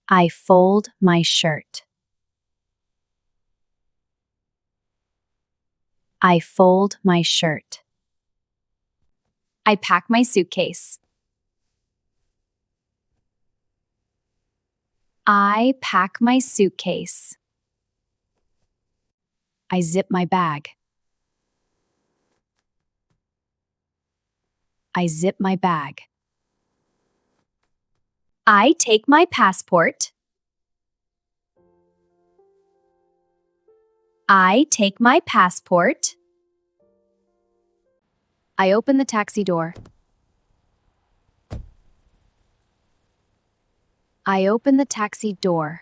I fold my shirt. I fold my shirt. I pack my suitcase. I pack my suitcase. I zip my bag. I zip my bag. I take my passport. I take my passport. I open the taxi door. I open the taxi door.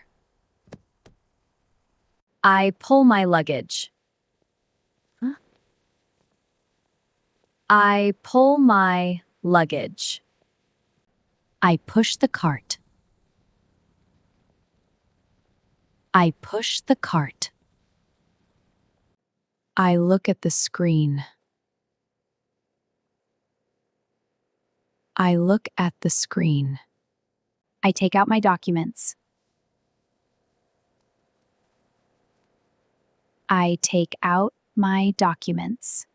I pull my luggage. I pull my luggage. I push the cart. I push the cart. I look at the screen. I look at the screen. I take out my documents. I take out my documents.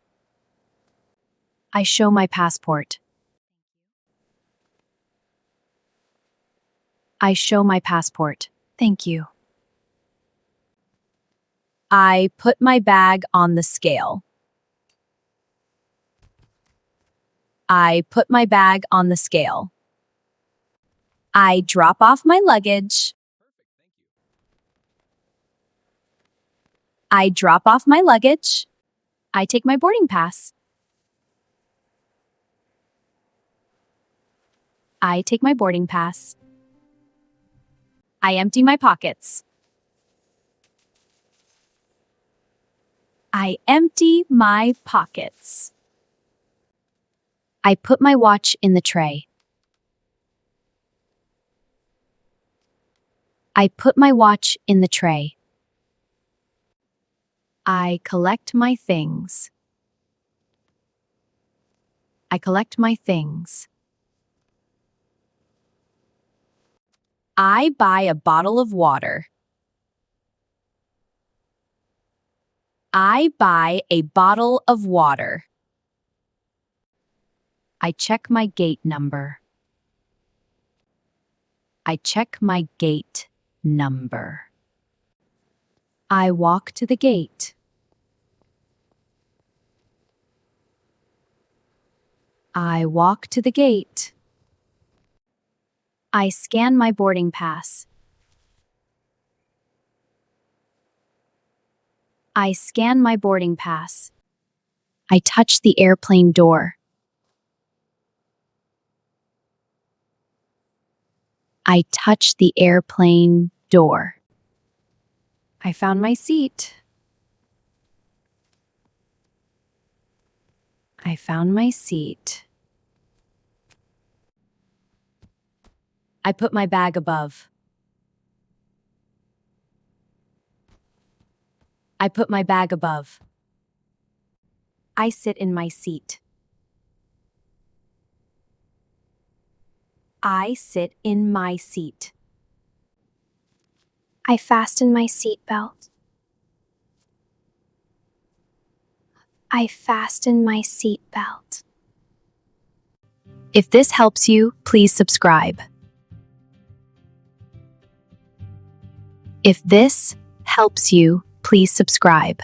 I show my passport. I show my passport. Thank you. I put my bag on the scale. I put my bag on the scale. I drop off my luggage. I drop off my luggage. I take my boarding pass. I take my boarding pass. I empty my pockets. I empty my pockets. I put my watch in the tray. I put my watch in the tray. I collect my things. I collect my things. I buy a bottle of water. I buy a bottle of water. I check my gate number. I check my gate number. I walk to the gate. I walk to the gate. I scan my boarding pass. I scan my boarding pass. I touch the airplane door. I touch the airplane door. I found my seat. I found my seat. I put my bag above. I put my bag above. I sit in my seat. I sit in my seat. I fasten my seatbelt. I fasten my seatbelt. If this helps you, please subscribe. If this helps you, please subscribe.